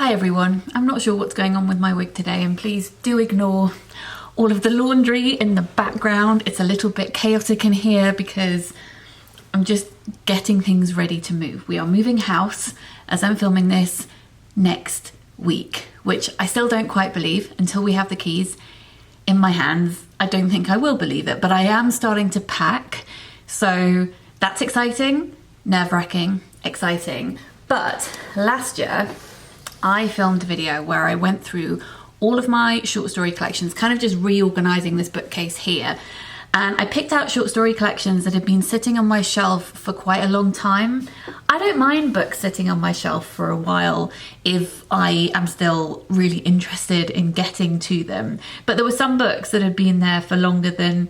Hi everyone, I'm not sure what's going on with my wig today, and please do ignore all of the laundry in the background. It's a little bit chaotic in here because I'm just getting things ready to move. We are moving house as I'm filming this next week, which I still don't quite believe until we have the keys in my hands. I don't think I will believe it, but I am starting to pack. So that's exciting, nerve-wracking, exciting. But last year, I filmed a video where I went through all of my short story collections, kind of just reorganizing this bookcase here. And I picked out short story collections that had been sitting on my shelf for quite a long time. I don't mind books sitting on my shelf for a while if I am still really interested in getting to them. But there were some books that had been there for longer than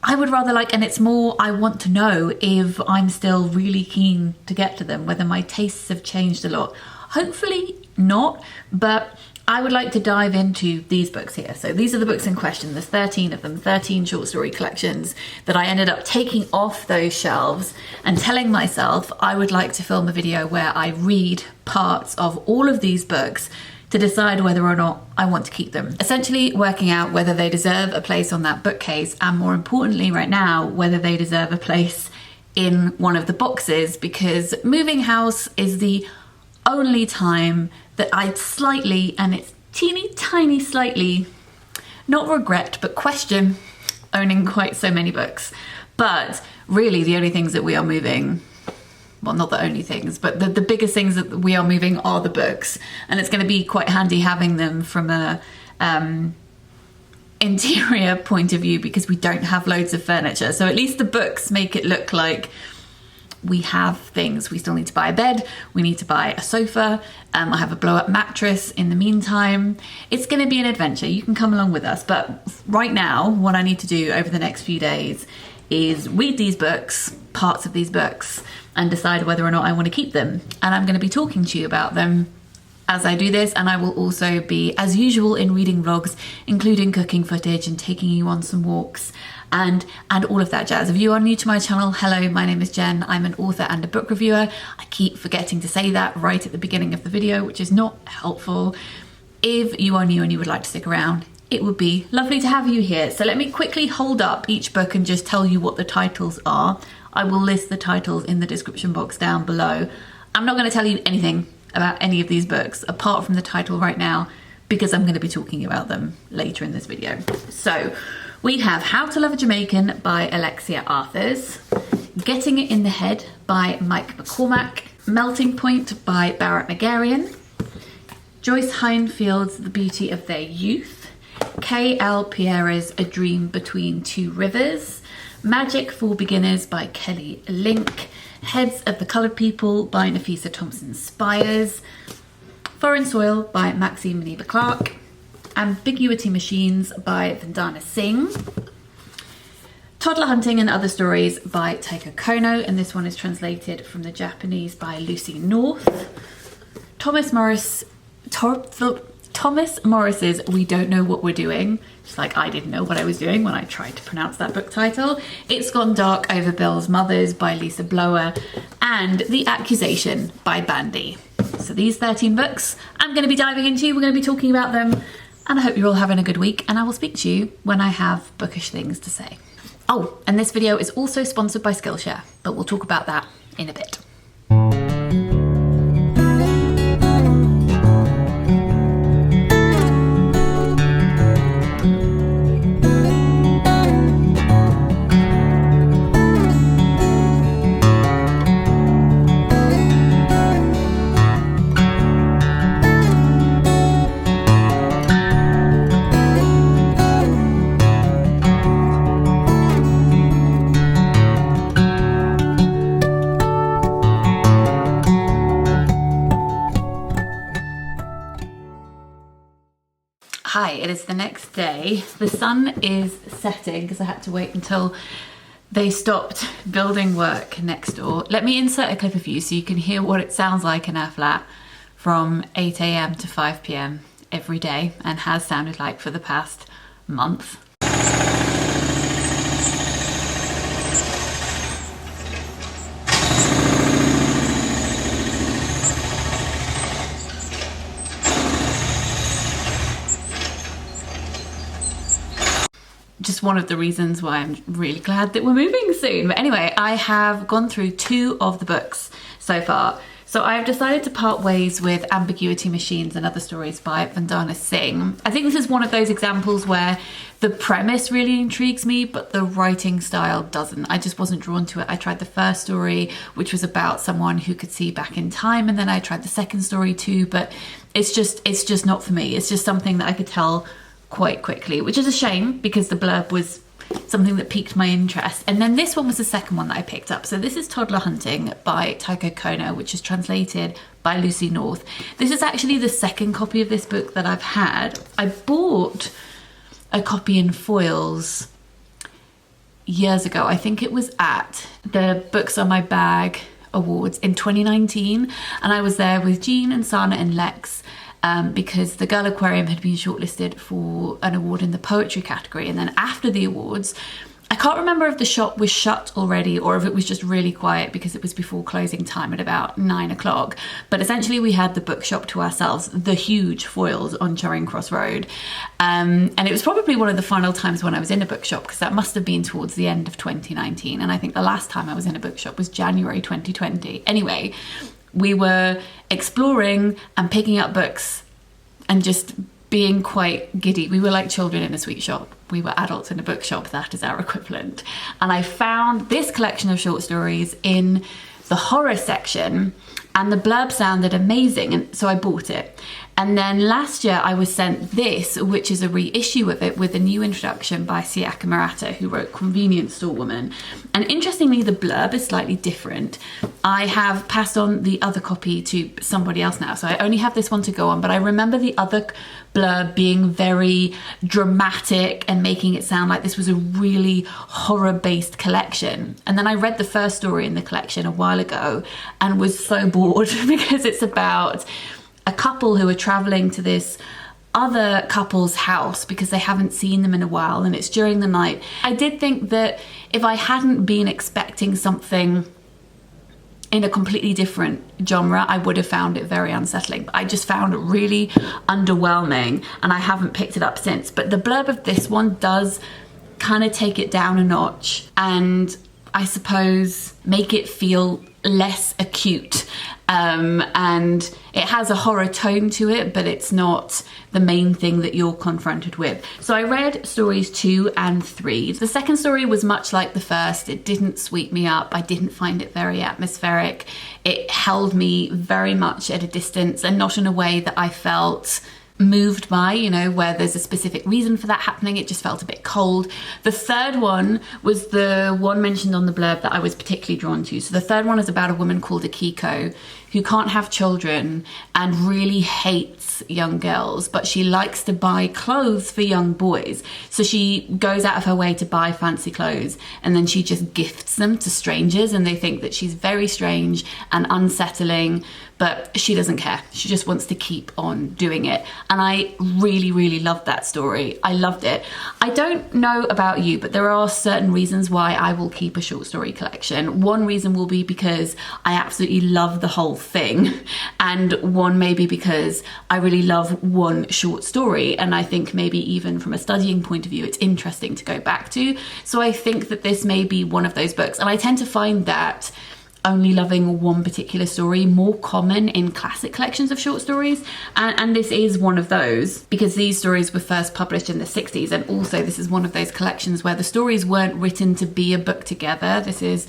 I would rather like, and it's more I want to know if I'm still really keen to get to them, whether my tastes have changed a lot. Hopefully not, but I would like to dive into these books here. So these are the books in question. There's 13 of them, 13 short story collections that I ended up taking off those shelves and telling myself I would like to film a video where I read parts of all of these books to decide whether or not I want to keep them. Essentially working out whether they deserve a place on that bookcase, and more importantly right now, whether they deserve a place in one of the boxes, because moving house is the only time that I'd slightly, and it's teeny tiny slightly, not regret, but question owning quite so many books. But really the only things that we are moving, well, not the only things, but the biggest things that we are moving are the books. And it's going to be quite handy having them from a interior point of view, because we don't have loads of furniture. So at least the books make it look like we have things. We still need to buy a bed, we need to buy a sofa, I have a blow-up mattress in the meantime. It's going to be an adventure. You can come along with us, but right now what I need to do over the next few days is read these books, parts of these books, and decide whether or not I want to keep them. And I'm going to be talking to you about them as I do this, and I will also be, as usual in reading vlogs, including cooking footage and taking you on some walks and all of that jazz. If you are new to my channel, hello, my name is Jen. I'm an author and a book reviewer. I keep forgetting to say that right at the beginning of the video, which is not helpful. If you are new and you would like to stick around, it would be lovely to have you here. So let me quickly hold up each book and just tell you what the titles are. I will list the titles in the description box down below. I'm not going to tell you anything about any of these books apart from the title right now, because I'm going to be talking about them later in this video. So we have How to Love a Jamaican by Alexia Arthurs, Getting It in the Head by McCormack, Melting Point by Baret Magarian, Joyce Hinnefield's The Beauty of Their Youth, K.L. Pereira's A Dream Between Two Rivers, Magic for Beginners by Kelly Link, Heads of the Coloured People by Nafissa Thompson Spires, Foreign Soil by Maxine Beneba Clarke, Ambiguity Machines by Vandana Singh, Toddler Hunting and Other Stories by Taeko, and this one is translated from the Japanese by Lucy North, Thomas Morris's We Don't Know What We're Doing, just like I didn't know what I was doing when I tried to pronounce that book title, It's Gone Dark Over Bill's Mothers by Lisa Blower, and The Accusation by Bandi. So these 13 books I'm going to be diving into, we're going to be talking about them, and I hope you're all having a good week, and I will speak to you when I have bookish things to say. Oh, and this video is also sponsored by Skillshare, but we'll talk about that in a bit. Hi, it is the next day. The sun is setting because I had to wait until they stopped building work next door. Let me insert a clip of you so you can hear what it sounds like in our flat from 8 AM to 5 PM every day, and has sounded like for the past month. just one of the reasons why I'm really glad that we're moving soon. But anyway, I have gone through 2 of the books so far. So I have decided to part ways with Ambiguity Machines and Other Stories by Vandana Singh. I think this is one of those examples where the premise really intrigues me, but the writing style doesn't. I just wasn't drawn to it. I tried the first story, which was about someone who could see back in time, and then I tried the second story too, but it's just not for me. It's just something that I could tell quite quickly, which is a shame because the blurb was something that piqued my interest. And then this one was the second one that I picked up. So this is Toddler Hunting by Taeko, which is translated by Lucy North. This is actually the second copy of this book that I've had. I bought a copy in foils years ago. I think it was at the Books on My Bag Awards in 2019, and I was there with Jean and Sana and Lex, because the Girl Aquarium had been shortlisted for an award in the poetry category. And then after the awards, I can't remember if the shop was shut already or if it was just really quiet because it was before closing time at about 9 o'clock. But essentially we had the bookshop to ourselves, the huge foils on Charing Cross Road. And it was probably one of the final times when I was in a bookshop, because that must have been towards the end of 2019. And I think the last time I was in a bookshop was January 2020. Anyway, we were exploring and picking up books and just being quite giddy. We were like children in a sweet shop. We were adults in a bookshop. That is our equivalent. And I found this collection of short stories in the horror section, and the blurb sounded amazing, and so I bought it. And then last year I was sent this, which is a reissue of it with a new introduction by Siaka Murata, who wrote Convenience Store Woman. And interestingly, the blurb is slightly different. I have passed on the other copy to somebody else now, so I only have this one to go on, but I remember the other blurb being very dramatic and making it sound like this was a really horror-based collection. And then I read the first story in the collection a while ago and was so bored because it's about a couple who are traveling to this other couple's house because they haven't seen them in a while, and it's during the night. I did think that if I hadn't been expecting something in a completely different genre, I would have found it very unsettling. But I just found it really underwhelming, and I haven't picked it up since. But the blurb of this one does kind of take it down a notch, and I suppose make it feel less acute. And it has a horror tone to it, but it's not the main thing that you're confronted with. So I read stories 2 and 3. The second story was much like the first. It didn't sweep me up. I didn't find it very atmospheric. It held me very much at a distance, and not in a way that I felt moved by, you know, where there's a specific reason for that happening. It just felt a bit cold. The third one was the one mentioned on the blurb that I was particularly drawn to. So the third one is about a woman called Akiko who can't have children and really hates young girls, but she likes to buy clothes for young boys. So she goes out of her way to buy fancy clothes, and then she just gifts them to strangers, and they think that she's very strange and unsettling, but she doesn't care. She just wants to keep on doing it. And I really, really loved that story. I loved it. I don't know about you, but there are certain reasons why I will keep a short story collection. One reason will be because I absolutely love the whole thing, and one maybe because I really love one short story, and I think maybe even from a studying point of view it's interesting to go back to. So I think that this may be one of those books, and I tend to find that only loving one particular story more common in classic collections of short stories, and this is one of those because these stories were first published in the 60s, and also this is one of those collections where the stories weren't written to be a book together. This is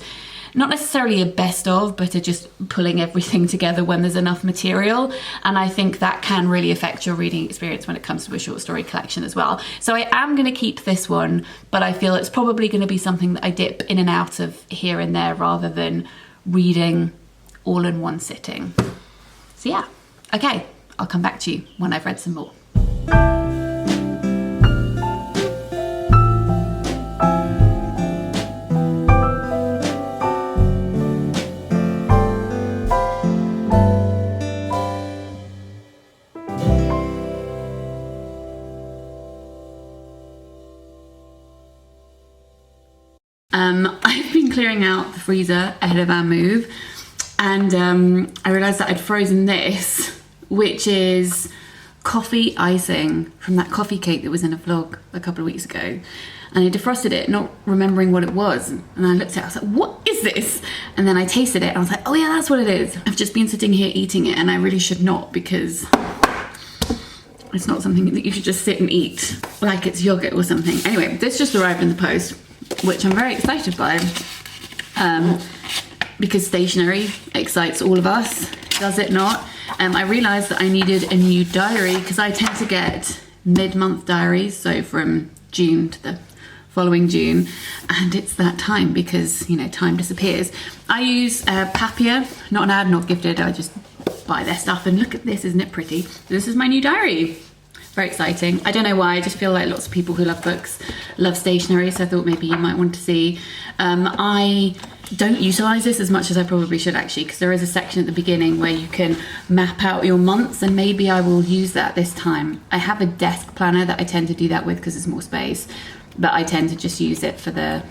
not necessarily a best of, but are just pulling everything together when there's enough material, and I think that can really affect your reading experience when it comes to a short story collection as well. So I am going to keep this one, but I feel it's probably going to be something that I dip in and out of here and there rather than reading all in one sitting. So yeah, okay, I'll come back to you when I've read some more. I've been clearing out the freezer ahead of our move, and I realised that I'd frozen this, which is coffee icing from that coffee cake that was in a vlog a couple of weeks ago. and I defrosted it, not remembering what it was. And I looked at it, I was like, what is this? And then I tasted it, and I was like, oh yeah, that's what it is. I've just been sitting here eating it, and I really should not, because it's not something that you should just sit and eat like it's yogurt or something. Anyway, this just arrived in the post, which I'm very excited by, because Stationery excites all of us, does it not? I realised that I needed a new diary, because I tend to get mid-month diaries, so from June to the following June, and it's that time because, you know, time disappears. I use Papier, not an ad, not gifted, I just buy their stuff, and look at this, isn't it pretty? This is my new diary. Very exciting. I don't know why, I just feel like lots of people who love books love stationery, so I thought maybe you might want to see. I don't utilise this as much as I probably should, actually, because there is a section at the beginning where you can map out your months, and maybe I will use that this time. I have a desk planner that I tend to do that with because there's more space, but I tend to just use it for the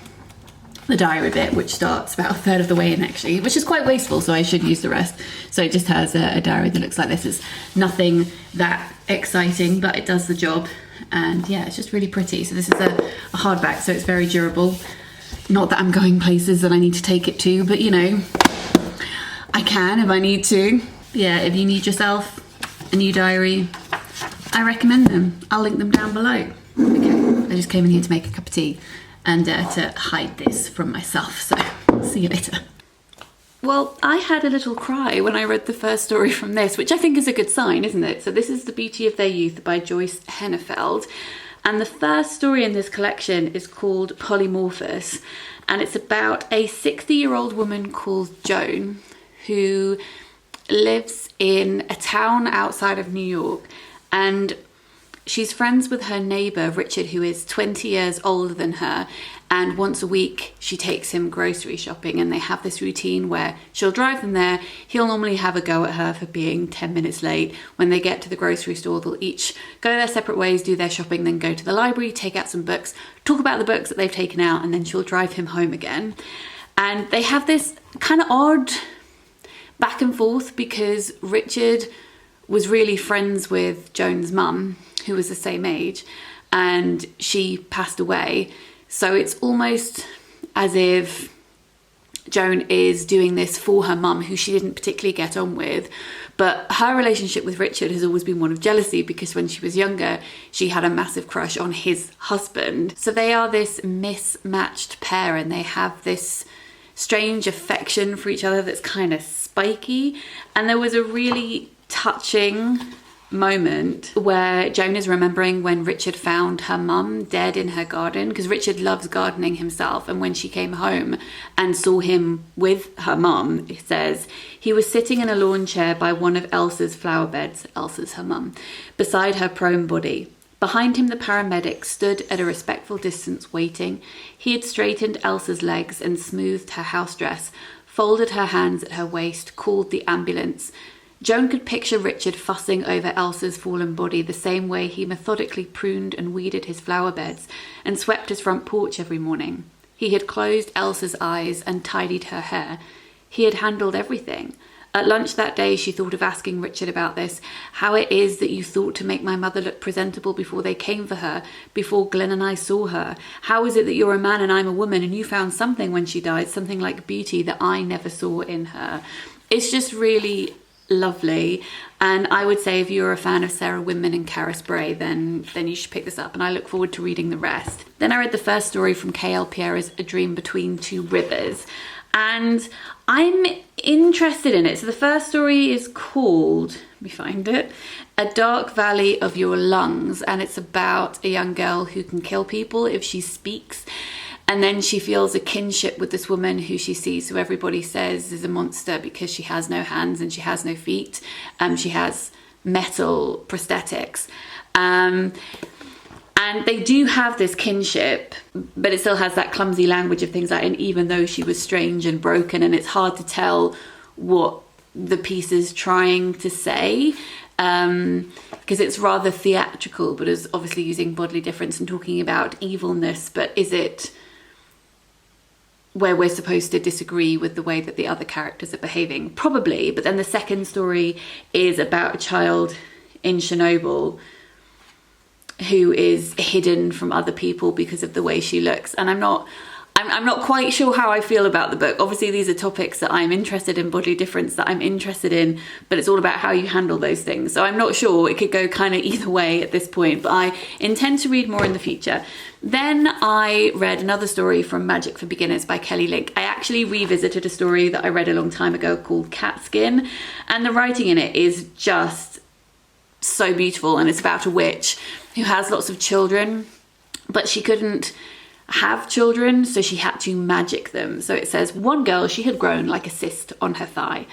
diary bit, which starts about a third of the way in, actually, which is quite wasteful, so I should use the rest. So it just has a diary that looks like this. It's nothing that exciting, but it does the job, and yeah, it's just really pretty. So this is a hardback, so it's very durable. Not that I'm going places that I need to take it to, but you know, I can if I need to. Yeah, if you need yourself a new diary, I recommend them. I'll link them down below. Okay, I just came in here to make a cup of tea and to hide this from myself, so see you later. Well, I had a little cry when I read the first story from this, which I think is a good sign, isn't it? So this is The Beauty of Their Youth by Joyce Hinnefeld. And the first story in this collection is called Polymorphous, and it's about a 60-year-old woman called Joan who lives in a town outside of New York, and she's friends with her neighbour Richard, who is 20 years older than her, and once a week she takes him grocery shopping, and they have this routine where she'll drive them there. He'll normally have a go at her for being 10 minutes late. When they get to the grocery store, they'll each go their separate ways, do their shopping, then go to the library, take out some books, talk about the books that they've taken out, and then she'll drive him home again. And they have this kind of odd back and forth because Richard was really friends with Joan's mum, who was the same age, and she passed away. So it's almost as if Joan is doing this for her mum, who she didn't particularly get on with. But her relationship with Richard has always been one of jealousy, because when she was younger, she had a massive crush on his husband. So they are this mismatched pair, and they have this strange affection for each other that's kind of spiky. And there was a really touching moment where Joan is remembering when Richard found her mum dead in her garden, because Richard loves gardening himself, and when she came home and saw him with her mum, it says he was sitting in a lawn chair by one of Elsa's flower beds, Elsa's her mum, beside her prone body. Behind him the paramedic stood at a respectful distance waiting. He had straightened Elsa's legs and smoothed her house dress, folded her hands at her waist, called the ambulance. Joan could picture Richard fussing over Elsa's fallen body the same way he methodically pruned and weeded his flower beds and swept his front porch every morning. He had closed Elsa's eyes and tidied her hair. He had handled everything. At lunch that day, she thought of asking Richard about this, how it is that you thought to make my mother look presentable before they came for her, before Glenn and I saw her. How is it that you're a man and I'm a woman, and you found something when she died, something like beauty that I never saw in her? It's just really lovely, and I would say if you're a fan of Sarah Winman and Cara Spray, then you should pick this up, and I look forward to reading the rest. Then I read the first story from K.L. Pereira's A Dream Between Two Rivers, and I'm interested in it. So the first story is called, let me find it, A Dark Valley of Your Lungs, and it's about a young girl who can kill people if she speaks. And then she feels a kinship with this woman who she sees, who everybody says is a monster because she has no hands and she has no feet. She has metal prosthetics. And they do have this kinship, but it still has that clumsy language of things like, and even though she was strange and broken, and it's hard to tell what the piece is trying to say, because it's rather theatrical, but is obviously using bodily difference and talking about evilness, but is it where we're supposed to disagree with the way that the other characters are behaving? Probably. But then the second story is about a child in Chernobyl who is hidden from other people because of the way she looks. And I'm not quite sure how I feel about the book. Obviously, these are topics that I'm interested in, body difference that I'm interested in, but it's all about how you handle those things. So I'm not sure, it could go kind of either way at this point, but I intend to read more in the future. Then I read another story from Magic for Beginners by Kelly Link. I actually revisited a story that I read a long time ago called Cat Skin, and the writing in it is just so beautiful, and it's about a witch who has lots of children, but she couldn't have children, so she had to magic them. So it says, one girl she had grown like a cyst on her thigh.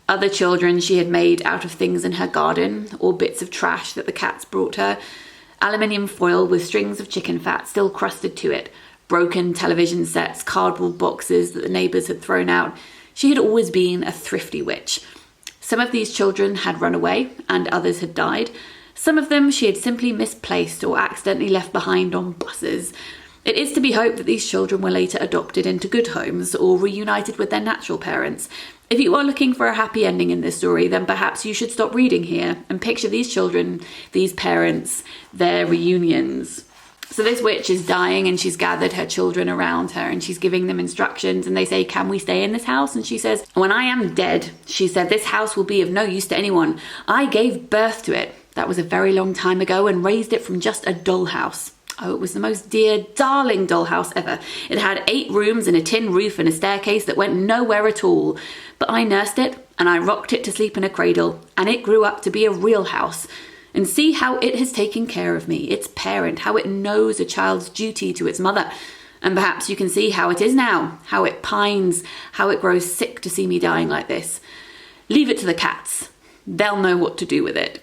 Other children she had made out of things in her garden or bits of trash that the cats brought her. Aluminium foil with strings of chicken fat still crusted to it. Broken television sets, cardboard boxes that the neighbours had thrown out. She had always been a thrifty witch. Some of these children had run away and others had died. Some of them she had simply misplaced or accidentally left behind on buses. It is to be hoped that these children were later adopted into good homes or reunited with their natural parents. If you are looking for a happy ending in this story, then perhaps you should stop reading here and picture these children, these parents, their reunions. So this witch is dying and she's gathered her children around her and she's giving them instructions, and they say, can we stay in this house? And she says, when I am dead, she said, this house will be of no use to anyone. I gave birth to it. That was a very long time ago, and raised it from just a dollhouse. Oh, it was the most dear, darling dollhouse ever. It had 8 rooms and a tin roof and a staircase that went nowhere at all. But I nursed it and I rocked it to sleep in a cradle, and it grew up to be a real house. And see how it has taken care of me, its parent, how it knows a child's duty to its mother. And perhaps you can see how it is now, how it pines, how it grows sick to see me dying like this. Leave it to the cats. They'll know what to do with it.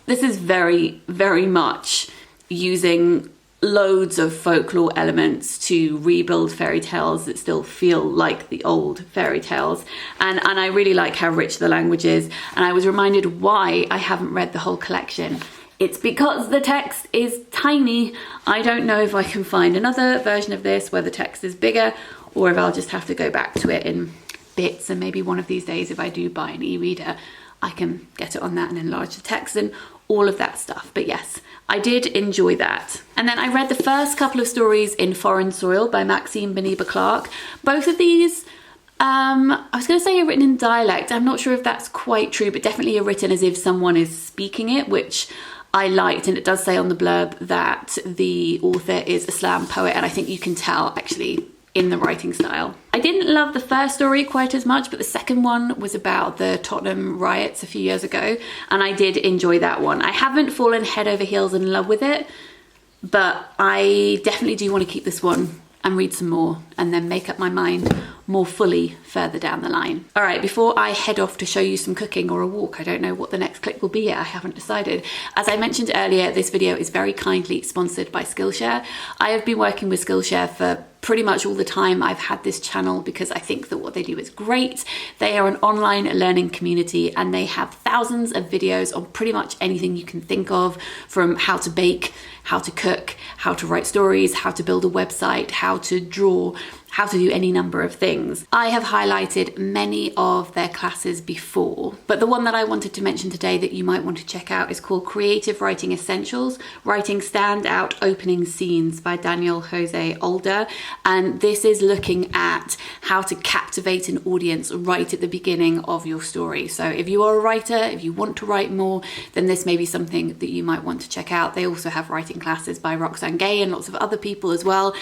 This is very, very much using loads of folklore elements to rebuild fairy tales that still feel like the old fairy tales, and I really like how rich the language is. And I was reminded why I haven't read the whole collection. It's because the text is tiny. I don't know if I can find another version of this where the text is bigger, or if I'll just have to go back to it in bits, and maybe one of these days if I do buy an e-reader I can get it on that and enlarge the text and all of that stuff. But yes, I did enjoy that. And then I read the first couple of stories in Foreign Soil by Maxine, Beneba, Clarke. Both of these, I was going to say are written in dialect. I'm not sure if that's quite true, but definitely are written as if someone is speaking it, which I liked. And it does say on the blurb that the author is a slam poet, and I think you can tell actually in the writing style. I didn't love the first story quite as much, but the second one was about the Tottenham riots a few years ago, and I did enjoy that one. I haven't fallen head over heels in love with it, but I definitely do want to keep this one and read some more and then make up my mind more fully further down the line. All right, before I head off to show you some cooking or a walk, I don't know what the next clip will be yet, I haven't decided. As I mentioned earlier, this video is very kindly sponsored by Skillshare. I have been working with Skillshare for pretty much all the time I've had this channel because I think that what they do is great. They are an online learning community and they have thousands of videos on pretty much anything you can think of, from how to bake, how to cook, how to write stories, how to build a website, how to draw, how to do any number of things. I have highlighted many of their classes before, but the one that I wanted to mention today that you might want to check out is called Creative Writing Essentials, Writing Standout Opening Scenes by Daniel Jose Older. And this is looking at how to captivate an audience right at the beginning of your story. So if you are a writer, if you want to write more, then this may be something that you might want to check out. They also have writing classes by Roxane Gay and lots of other people as well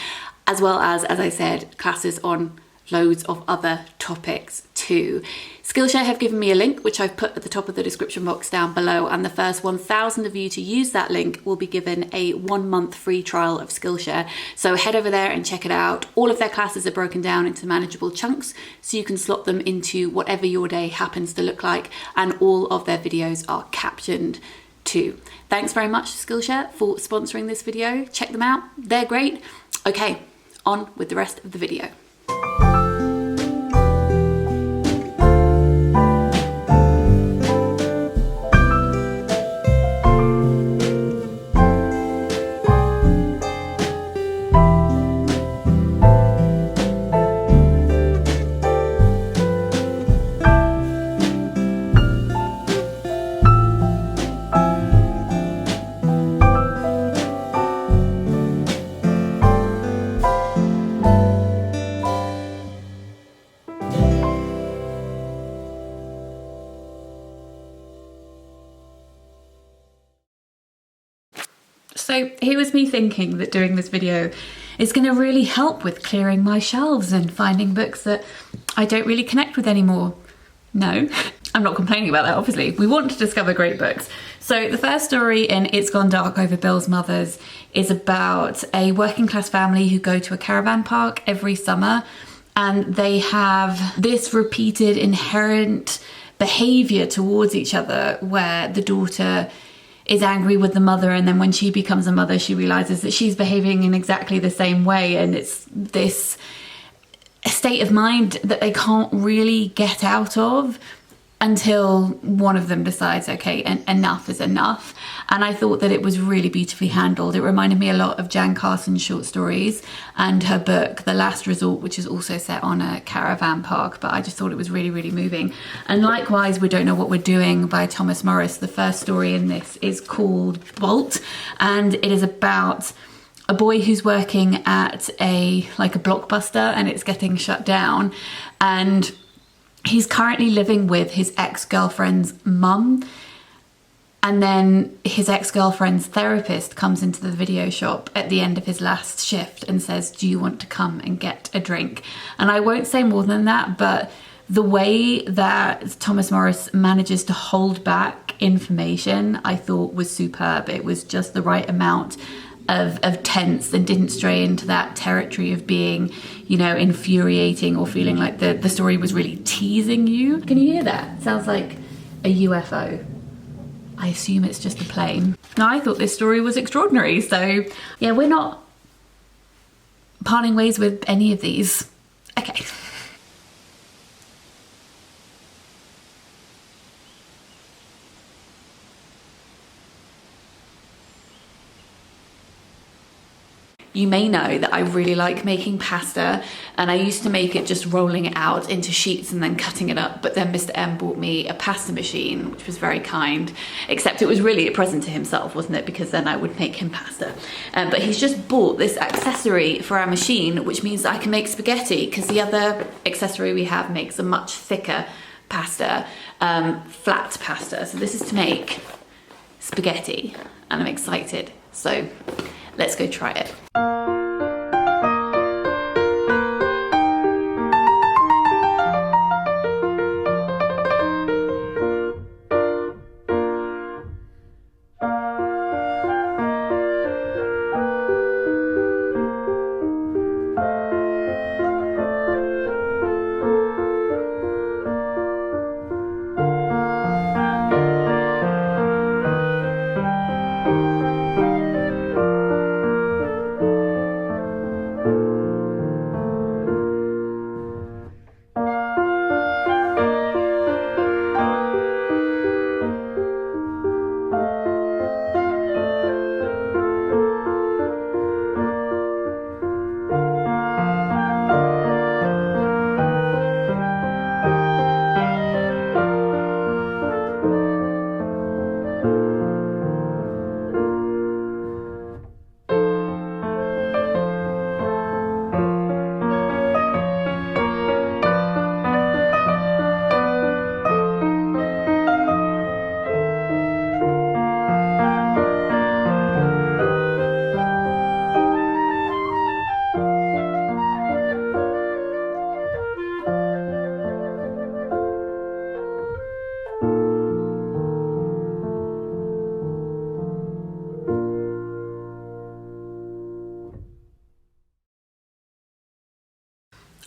as I said, classes on loads of other topics too. Skillshare have given me a link, which I've put at the top of the description box down below, and the first 1,000 of you to use that link will be given a 1-month free trial of Skillshare. So head over there and check it out. All of their classes are broken down into manageable chunks, so you can slot them into whatever your day happens to look like, and all of their videos are captioned too. Thanks very much to Skillshare for sponsoring this video. Check them out, they're great. Okay, on with the rest of the video. So here was me thinking that doing this video is going to really help with clearing my shelves and finding books that I don't really connect with anymore. No, I'm not complaining about that, obviously. We want to discover great books. So the first story in It's Gone Dark Over Bill's Mothers is about a working class family who go to a caravan park every summer, and they have this repeated inherent behaviour towards each other where the daughter is angry with the mother, and then when she becomes a mother she realises that she's behaving in exactly the same way, and it's this state of mind that they can't really get out of until one of them decides, okay, enough is enough. And I thought that it was really beautifully handled. It reminded me a lot of Jan Carson's short stories and her book The Last Resort, which is also set on a caravan park, but I just thought it was really, really moving. And likewise, We Don't Know What We're Doing by Thomas Morris. The first story in this is called Bolt, and it is about a boy who's working at a Blockbuster, and it's getting shut down, and he's currently living with his ex-girlfriend's mum, and then his ex-girlfriend's therapist comes into the video shop at the end of his last shift and says, do you want to come and get a drink? And I won't say more than that, but the way that Thomas Morris manages to hold back information I thought was superb. It was just the right amount of tense and didn't stray into that territory of being, you know, infuriating or feeling like the story was really teasing you. Can you hear that? It sounds like a UFO. I assume it's just a plane. Now, I thought this story was extraordinary, so yeah, we're not parting ways with any of these. Okay. You may know that I really like making pasta, and I used to make it just rolling it out into sheets and then cutting it up, but then Mr. M bought me a pasta machine, which was very kind, except it was really a present to himself, wasn't it? Because then I would make him pasta. But he's just bought this accessory for our machine, which means I can make spaghetti, because the other accessory we have makes a much thicker pasta, flat pasta. So this is to make spaghetti, and I'm excited. So let's go try it.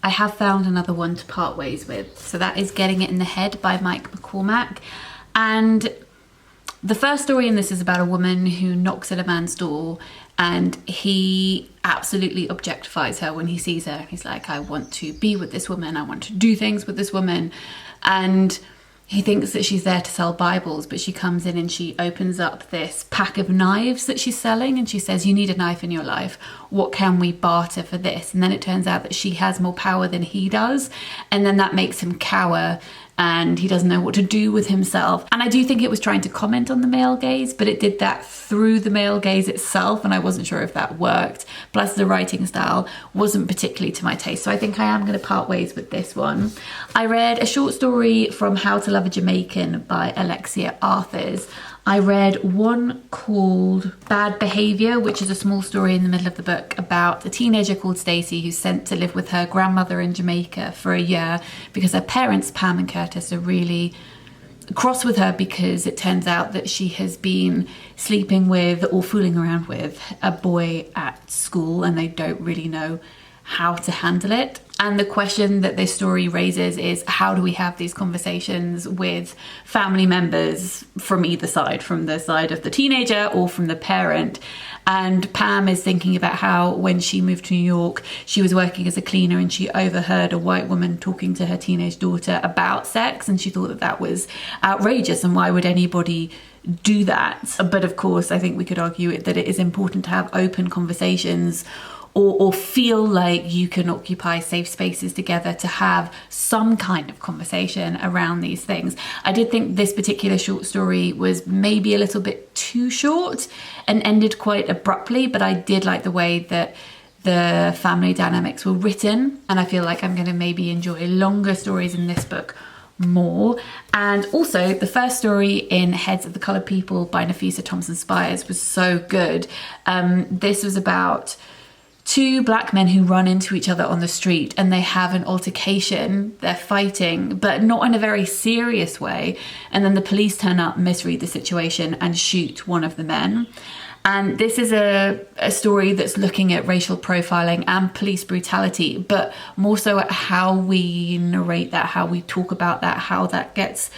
I have found another one to part ways with. So that is Getting It in the Head by McCormack. And the first story in this is about a woman who knocks at a man's door, and he absolutely objectifies her when he sees her. He's like, I want to be with this woman, I want to do things with this woman. And he thinks that she's there to sell Bibles, but she comes in and she opens up this pack of knives that she's selling, and she says, you need a knife in your life. What can we barter for this? And then it turns out that she has more power than he does. And then that makes him cower, and he doesn't know what to do with himself. And I do think it was trying to comment on the male gaze, but it did that through the male gaze itself, and I wasn't sure if that worked. Plus the writing style wasn't particularly to my taste, so I think I am going to part ways with this one. I read a short story from How to Love a Jamaican by Alexia Arthurs. I read one called Bad Behaviour, which is a small story in the middle of the book about a teenager called Stacey who's sent to live with her grandmother in Jamaica for a year because her parents, Pam and Curtis, are really cross with her because it turns out that she has been sleeping with or fooling around with a boy at school and they don't really know how to handle it. And the question that this story raises is, how do we have these conversations with family members from either side, from the side of the teenager or from the parent? And Pam is thinking about how when she moved to New York, she was working as a cleaner and she overheard a white woman talking to her teenage daughter about sex, and she thought that that was outrageous and why would anybody do that? But of course, I think we could argue that it is important to have open conversations or feel like you can occupy safe spaces together to have some kind of conversation around these things. I did think this particular short story was maybe a little bit too short and ended quite abruptly, but I did like the way that the family dynamics were written, and I feel like I'm going to maybe enjoy longer stories in this book more. And also the first story in Heads of the Coloured People by Nafissa Thompson Spires was so good. This was about two black men who run into each other on the street and they have an altercation. They're fighting, but not in a very serious way. And then the police turn up, misread the situation and shoot one of the men. And this is a story that's looking at racial profiling and police brutality, but more so at how we narrate that, how we talk about that, how that gets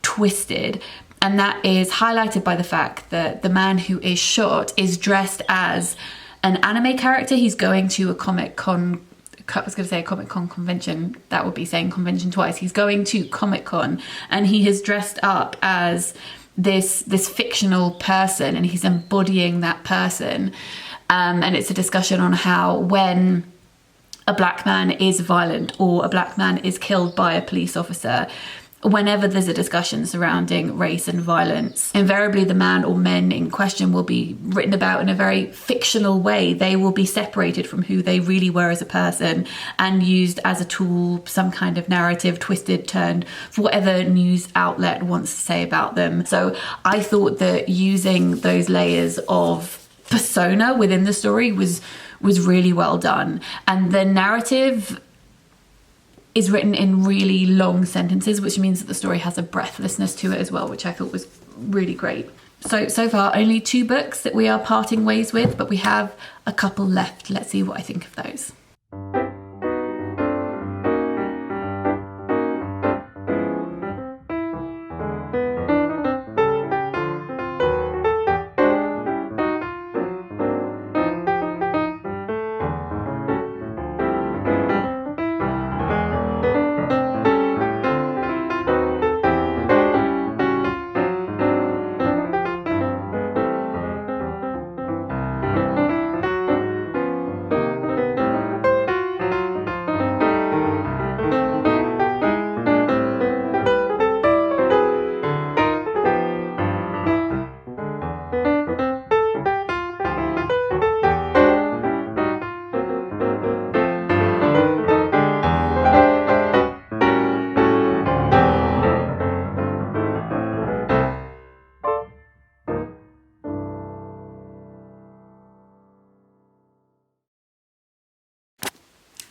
twisted. And that is highlighted by the fact that the man who is shot is dressed as an anime character. He's going to a Comic-Con, I was going to say a Comic-Con convention, that would be saying convention twice. He's going to Comic-Con and he has dressed up as this fictional person and he's embodying that person. And it's a discussion on how when a black man is violent or a black man is killed by a police officer, whenever there's a discussion surrounding race and violence, invariably the man or men in question will be written about in a very fictional way. They will be separated from who they really were as a person and used as a tool, some kind of narrative, twisted, turned for whatever news outlet wants to say about them. So I thought that using those layers of persona within the story was really well done. And the narrative is written in really long sentences, which means that the story has a breathlessness to it as well, which I thought was really great. So far, only 2 books that we are parting ways with, but we have a couple left. Let's see what I think of those.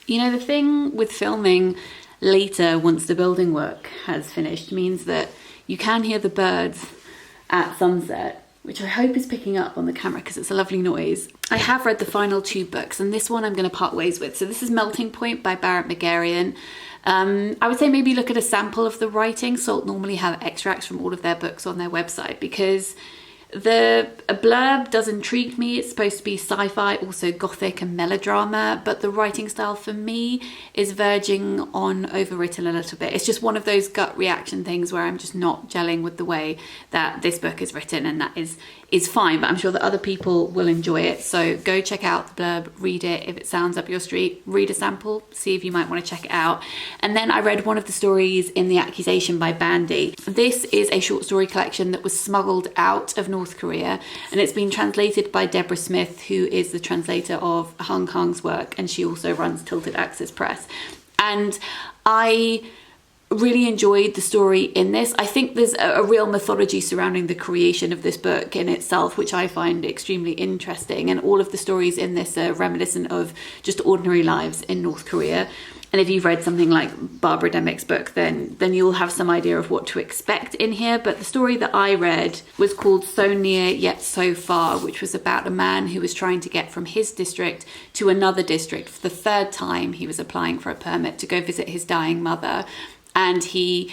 You know, the thing with filming later once the building work has finished means that you can hear the birds at sunset, which I hope is picking up on the camera because it's a lovely noise. I have read the final 2 books and this one I'm going to part ways with. So this is Melting Point by Baret Magarian. I would say maybe look at a sample of the writing. Salt normally have extracts from all of their books on their website because the blurb does intrigue me. It's supposed to be sci-fi, also gothic and melodrama, but the writing style for me is verging on overwritten a little bit. It's just one of those gut reaction things where I'm just not gelling with the way that this book is written, and that is fine, but I'm sure that other people will enjoy it. So go check out the blurb, read it. If it sounds up your street, read a sample, see if you might want to check it out. And then I read one of the stories in The Accusation by Bandi. This is a short story collection that was smuggled out of North Korea, and it's been translated by Deborah Smith, who is the translator of Hong Kong's work, and she also runs Tilted Axis Press. And I really enjoyed the story in this. I think there's a real mythology surrounding the creation of this book in itself, which I find extremely interesting. And all of the stories in this are reminiscent of just ordinary lives in North Korea. And if you've read something like Barbara Demick's book, then you'll have some idea of what to expect in here. But the story that I read was called So Near Yet So Far, which was about a man who was trying to get from his district to another district for the third time. He was applying for a permit to go visit his dying mother. And he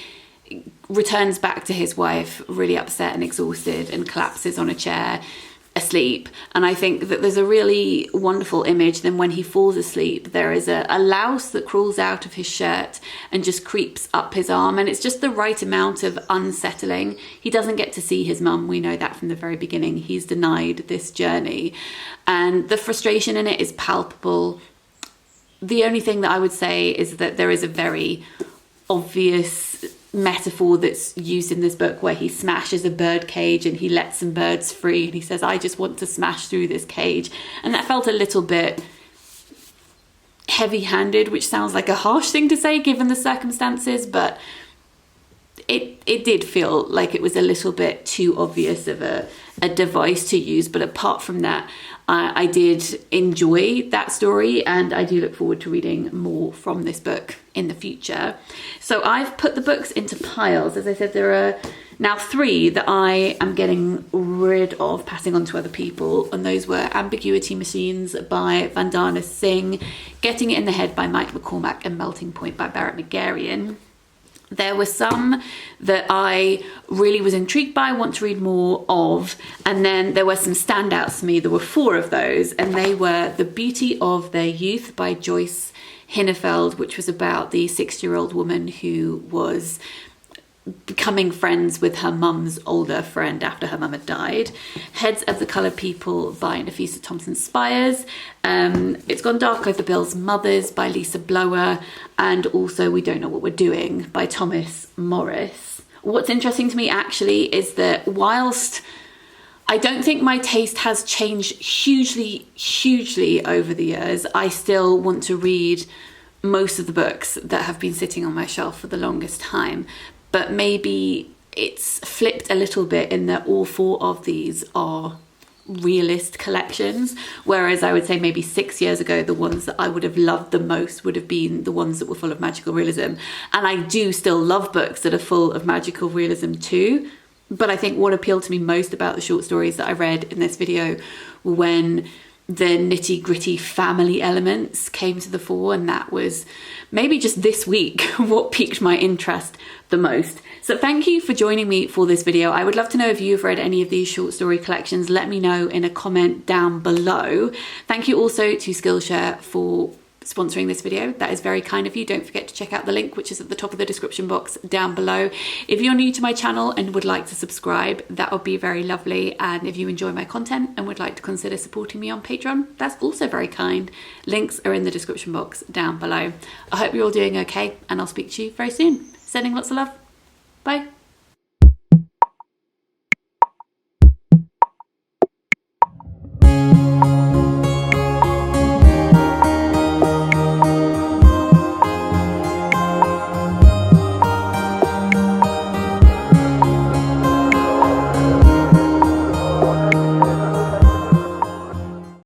returns back to his wife really upset and exhausted and collapses on a chair asleep. And I think that there's a really wonderful image. Then when he falls asleep, there is a louse that crawls out of his shirt and just creeps up his arm, and it's just the right amount of unsettling. He doesn't get to see his mum. We know that from the very beginning. He's denied this journey, and the frustration in it is palpable. The only thing that I would say is that there is a very obvious metaphor that's used in this book where he smashes a bird cage and he lets some birds free, and he says, I just want to smash through this cage. And that felt a little bit heavy-handed, which sounds like a harsh thing to say given the circumstances, but it did feel like it was a little bit too obvious of a device to use. But apart from that, I did enjoy that story, and I do look forward to reading more from this book in the future. So I've put the books into piles. As I said, there are now 3 that I am getting rid of, passing on to other people, and those were Ambiguity Machines by Vandana, Singh, Getting It in the Head by Mike McCormack, and Melting Point by Baret Magarian. There were some that I really was intrigued by, want to read more of, and then there were some standouts for me. There were 4 of those, and they were The Beauty of Their Youth by Joyce, Hinnefeld, which was about the 60-year-old woman who was becoming friends with her mum's older friend after her mum had died. Heads of the Coloured People by Nafissa Thompson Spires. It's Gone Dark Over Bill's Mothers by Lisa Blower, and also We Don't Know What We're Doing by Thomas Morris. What's interesting to me actually is that whilst I don't think my taste has changed hugely over the years, I still want to read most of the books that have been sitting on my shelf for the longest time. But maybe it's flipped a little bit in that all 4 of these are realist collections, whereas I would say maybe 6 years ago the ones that I would have loved the most would have been the ones that were full of magical realism. And I do still love books that are full of magical realism too, but I think what appealed to me most about the short stories that I read in this video were when the nitty-gritty family elements came to the fore, and that was maybe just this week what piqued my interest the most. So thank you for joining me for this video. I would love to know if you've read any of these short story collections. Let me know in a comment down below. Thank you also to Skillshare for sponsoring this video. That is very kind of you. Don't forget to check out the link, which is at the top of the description box down below. If you're new to my channel and would like to subscribe, that would be very lovely. And if you enjoy my content and would like to consider supporting me on Patreon, that's also very kind. Links are in the description box down below. I hope you're all doing okay, and I'll speak to you very soon. Sending lots of love. Bye.